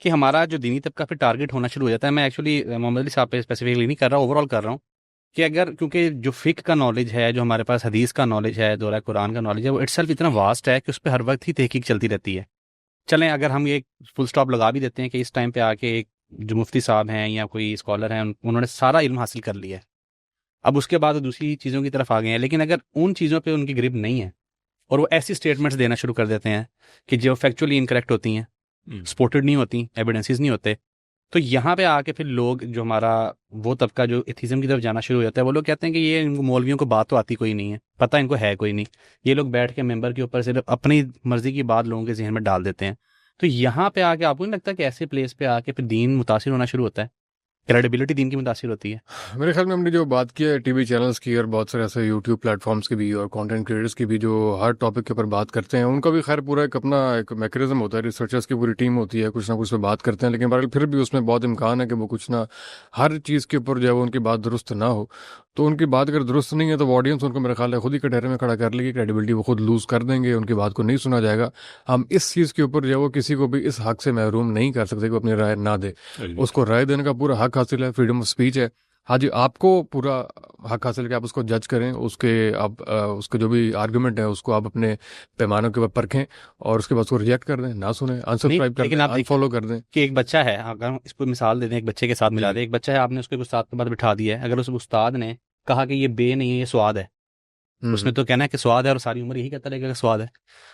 کہ ہمارا جو دینی طبقہ پھر ٹارگٹ ہونا شروع ہو جاتا ہے. میں ایکچولی محمد علی صاحب پہ اسپیسیفکلی نہیں کر رہا, اوور آل کر رہا ہوں کہ اگر کیونکہ جو فقہ کا نالج ہے, جو ہمارے پاس حدیث کا نالج ہے, دورہ قرآن کا نالج ہے, وہ اٹ سیلف اتنا واسٹ ہے کہ اس پہ ہر وقت ہی تحقیق چلتی رہتی ہے. چلیں اگر ہم یہ فل سٹاپ لگا بھی دیتے ہیں کہ اس ٹائم پہ آ کے ایک جو مفتی صاحب ہیں یا کوئی اسکالر ہیں انہوں نے سارا علم حاصل کر لیا ہے, اب اس کے بعد دوسری چیزوں کی طرف آ گئے ہیں, لیکن اگر ان چیزوں پہ ان کی گرپ نہیں ہے اور وہ ایسی اسٹیٹمنٹس دینا شروع کر دیتے ہیں کہ جو فیکچولی انکریکٹ ہوتی ہیں, سپورٹڈ نہیں ہوتی, ایویڈنسز نہیں ہوتے, تو یہاں پہ آ کے پھر لوگ جو ہمارا وہ طبقہ جو ایتھیزم کی طرف جانا شروع ہو جاتا ہے, وہ لوگ کہتے ہیں کہ یہ ان کو مولویوں کو بات تو آتی کوئی نہیں ہے, پتہ ان کو ہے کوئی نہیں, یہ لوگ بیٹھ کے ممبر کے اوپر صرف اپنی مرضی کی بات لوگوں کے ذہن میں ڈال دیتے ہیں. تو یہاں پہ آ کے آپ کو نہیں لگتا کہ ایسے پلیس پہ آ کے پھر دین متاثر ہونا شروع ہوتا ہے, کریڈیبلٹی دین کی متاثر ہوتی ہے؟ میرے خیال میں ہم نے جو بات کی ہے ٹی وی چینلز کی اور بہت سارے ایسے یوٹیوب پلیٹ فارمس کی بھی اور کانٹینٹ کریٹرز کی بھی جو ہر ٹاپک کے اوپر بات کرتے ہیں, ان کا بھی خیر پورا ایک اپنا ایک میکینزم ہوتا ہے, ریسرچرز کی پوری ٹیم ہوتی ہے, کچھ نہ کچھ پہ بات کرتے ہیں, لیکن بہرحال پھر بھی اس میں بہت امکان ہے کہ وہ کچھ نہ ہر چیز کے اوپر جو ہے وہ ان کی بات درست نہ ہو. تو ان کی بات اگر درست نہیں ہے تو وہ آڈینس ان کو میرے خیال ہے خود ہی کٹہرے میں کھڑا کر لے گی, کریڈیبلٹی وہ خود لوز کر دیں گے, ان کی بات کو نہیں سنا جائے گا. ہم اس چیز کے اوپر جو ہے وہ کسی کو بھی اس حق سے محروم نہیں کر سکتے کہ وہ اپنی رائے نہ دے. اس کو رائے دینے کا پورا حق حاصل ہے, فریڈم آف اسپیچ ہے. ہاں جی, آپ کو پورا حق حاصل کہ آپ اس کو جج کریں, اس کے جو بھی آرگومنٹ ہے اس کو آپ اپنے پیمانوں کے اوپر پرکھیں اور اس کے بعد اس کو ریجیکٹ کر دیں, نہ سنیں, انسبسکرائب کر دیں, انفالو کر دیں. کہ ایک بچہ ہے, اگر ہم اس کو مثال دے دیں, ایک بچے کے ساتھ ملا دیں, ایک بچہ ہے, آپ نے اس کو استاد کے بعد بٹھا دیا ہے, اگر اس استاد نے کہا کہ یہ بے نہیں ہے یہ سواد ہے, اس نے تو کہنا ہے کہ سواد ہے اور ساری عمر یہی کہتا رہے گا کہ سواد ہے.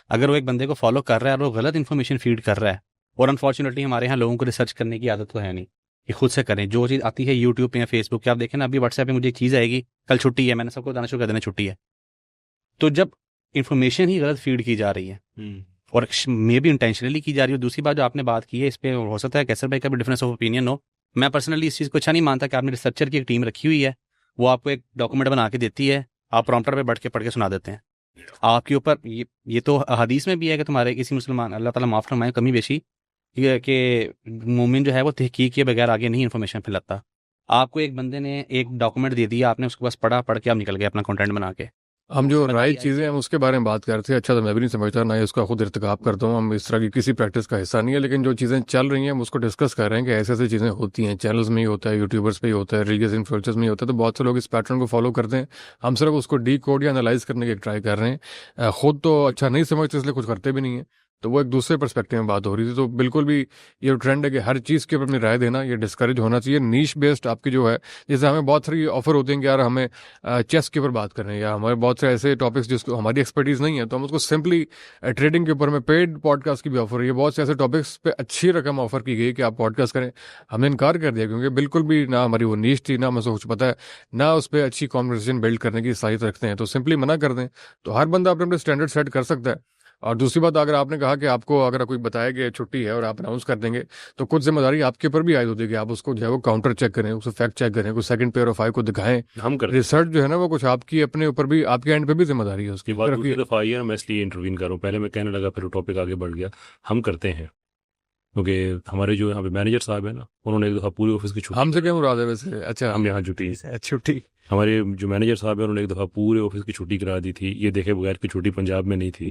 اگر وہ ایک بندے کو فالو کر رہا ہے اور وہ غلط انفارمیشن فیڈ کر رہا ہے, اور انفارچونیٹلی ہمارے یہاں لوگوں کو ریسرچ کرنے کی عادت تو ہے نہیں کہ خود سے کریں, جو چیز آتی ہے یوٹیوب پہ یا فیس بک پہ, آپ دیکھیں نا ابھی واٹس ایپ پہ مجھے ایک چیز آئے گی, کل چھٹی ہے, میں نے سب کو بتانا شروع کر دینا چھٹی ہے. تو جب انفارمیشن ہی غلط فیڈ کی جا رہی ہے اور مے بھی انٹینشنلی کی جا رہی ہے. دوسری بات جو آپ نے بات کی ہے اس پہ ہو سکتا ہے کیسر بھائی کا بھی ڈفرینس آف اوپینین ہو, میں پرسنلی اس چیز کو اچھا نہیں مانتا کہ آپ نے ریسرچر کی ایک ٹیم رکھی ہوئی ہے, وہ آپ کو ایک ڈاکومنٹ بنا کے دیتی ہے, آپ پرومپٹر پہ بیٹھ کے پڑھ کے سنا دیتے ہیں, آپ کے اوپر یہ تو حدیث میں بھی ہے کہ تمہارے کسی مسلمان, اللہ تعالیٰ معاف فرمائے کمی بیشی, کہ مومن جو ہے وہ تحقیق کے بغیر آگے نہیں انفارمیشن پھیلاتا. آپ کو ایک بندے نے ایک ڈاکومنٹ دے دیا, آپ نے اس کو بس پڑھ کے آپ نکل گئے اپنا کنٹینٹ بنا کے. ہم جو رائٹ چیزیں ہیں اس کے بارے میں بات کرتے ہیں, اچھا تو میں بھی نہیں سمجھتا, نہ ہی اس کا خود ارتکاب کرتا ہوں, ہم اس طرح کی کسی پریکٹس کا حصہ نہیں ہے, لیکن جو چیزیں چل رہی ہیں ہم اس کو ڈسکس کر رہے ہیں کہ ایسے ایسی چیزیں ہوتی ہیں, چینلز میں ہی ہوتا ہے, یوٹیوبرس پہ ہی ہوتا ہے, ریلیجیس انفلوئنسرز میں ہی ہوتا ہے, تو بہت سے لوگ اس پیٹرن کو فالو کرتے ہیں. ہم صرف اس کو ڈی کوڈ یا انالائز کرنے کی ٹرائی کر رہے ہیں, خود تو اچھا نہیں سمجھتے اس لیے کچھ کرتے بھی نہیں ہیں. تو وہ ایک دوسرے پرسپیکٹو میں بات ہو رہی تھی. تو بالکل بھی یہ ٹرینڈ ہے کہ ہر چیز کے اوپر اپنی رائے دینا یہ ڈسکریج ہونا چاہیے. نیش بیسڈ آپ کی جو ہے, جیسے ہمیں بہت ساری آفر ہوتے ہیں کہ یار ہمیں چیس کے اوپر بات کریں, یا ہمارے بہت سے ایسے ٹاپکس جس کو ہماری ایکسپرٹیز نہیں ہے, تو ہم اس کو سمپلی ٹریڈنگ کے اوپر میں پیڈ پوڈ کاسٹ کی بھی آفر ہے. بہت سے ایسے ٹاپکس پہ اچھی رقم آفر کی گئی کہ آپ پوڈ کاسٹ کریں, ہم نے انکار کر دیا کیونکہ بالکل بھی نہ ہماری وہ نیش تھی, نہ ہمیں سے کچھ پتہ ہے, نہ اس پہ اچھی کانورسیشن بلڈ کرنے کی صلاحیت رکھتے ہیں. تو سمپلی منع کر دیں. تو ہر بندہ اپنے اسٹینڈرڈ سیٹ کر سکتا ہے. اور دوسری بات, اگر آپ نے کہا کہ آپ کو اگر کوئی بتایا کہ چھٹی ہے اور آپ اناؤنس کر دیں گے, تو کچھ ذمہ داری آپ کے اوپر بھی عائد ہوتی ہے کہ آپ اس کو جو ہے وہ کاؤنٹر چیک کریں, اس کو فیکٹ چیک کریں, کوئی سیکنڈ پیئر آف آئی کو دکھائیں. ہم کریں ریسرچ جو ہے نا وہ کچھ آپ کی اپنے اوپر بھی, آپ کے اینڈ پہ بھی ذمہ داری ہے اس کی. بات دوسری دفعہ آئی ہے, میں اس لیے انٹروین کر رہا ہوں, پہلے میں کہنے لگا پھر ٹاپک آگے بڑھ گیا. ہم کرتے ہیں کیونکہ ہمارے جو یہاں پہ مینیجر صاحب ہیں نا, انہوں نے ایک دفعہ پوری آفس کی چھٹی, ہم سے کیا مراد ہے ویسے؟ اچھا, ہم یہاں چھٹی ہمارے جو مینیجر صاحب ہیں انہوں نے ایک دفعہ پورے آفس کی چھٹی کرا دی تھی, یہ دیکھے بغیر کہ چھٹی پنجاب میں نہیں تھی,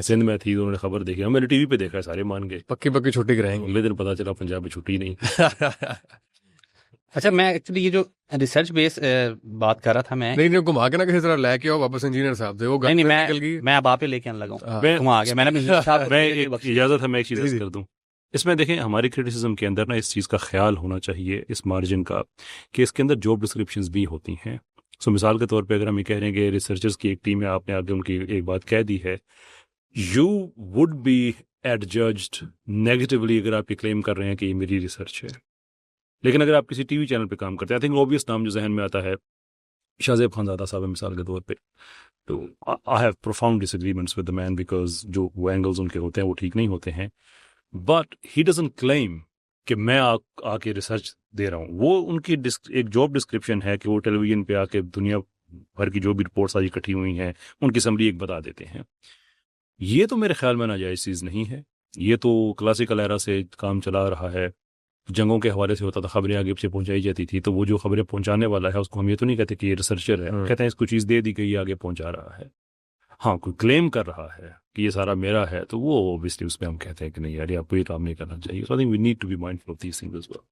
سندھ میں تھی. انہوں نے خبر دیکھی, میں نے ٹی وی پہ دیکھا, سارے مان گئے پکی چھٹی کرائیں گے. اگلے دن پتا چلا پنجاب میں چھٹی نہیں. اچھا, میں ایکچولی یہ جو ریسرچ بیس بات کر رہا تھا, میں نہیں گھما کے نا کسی طرح لے کے آؤ واپس. انجینئر صاحب تھے وہ, میں اب آپ لے کے آنے لگا ہوں, گھما کے میں نے اجازت ہے میں ایک چیز کر دوں. اس میں دیکھیں ہماری کرٹیسزم کے اندر نا اس چیز کا خیال ہونا چاہیے, اس مارجن کا, کہ اس کے اندر جاب ڈسکرپشنز بھی ہوتی ہیں. سو مثال کے طور پہ اگر ہم یہ کہہ رہے ہیں کہ ریسرچرز کی ایک ٹیم ہے, آپ نے آگے ان کی ایک بات کہہ دی ہے, یو وڈ بی ایڈججڈ نیگیٹیولی اگر آپ یہ کلیم کر رہے ہیں کہ یہ میری ریسرچ ہے. لیکن اگر آپ کسی ٹی وی چینل پہ کام کرتے ہیں, آئی تھنک اوبیس نام جو ذہن میں آتا ہے شاہ زیب خانزادہ صاحب مثال کے طور پہ, تو I have profound disagreements with the man, because جو وہ اینگلز ان کے ہوتے ہیں وہ ٹھیک نہیں ہوتے ہیں. بٹ ہی ڈزنٹ کلیم کہ میں آ کے ریسرچ دے رہا ہوں. وہ ان کی ایک جاب ڈسکرپشن ہے کہ وہ ٹیلی ویژن پہ آ کے دنیا بھر کی جو بھی رپورٹس آج اکٹھی ہوئی ہیں ان کی سمری ایک بتا دیتے ہیں. یہ تو میرے خیال میں ناجائز چیز نہیں ہے. یہ تو کلاسیکل ایرا سے کام چلا رہا ہے, جنگوں کے حوالے سے ہوتا تھا, خبریں آگے پیچھے پہنچائی جاتی تھی, تو وہ جو خبریں پہنچانے والا ہے اس کو ہم یہ تو نہیں کہتے کہ یہ ریسرچر ہے, کہتے ہیں اس کو چیز دے دی گئی آگے پہنچا رہا ہے. ہاں کوئی کلیم کر رہا ہے کہ یہ سارا میرا ہے تو وہ اوبیسلی اس پہ ہم کہتے ہیں کہ نہیں یار آپ کو یہ کام نہیں کرنا چاہیے. So I think we need to be mindful of these things as well.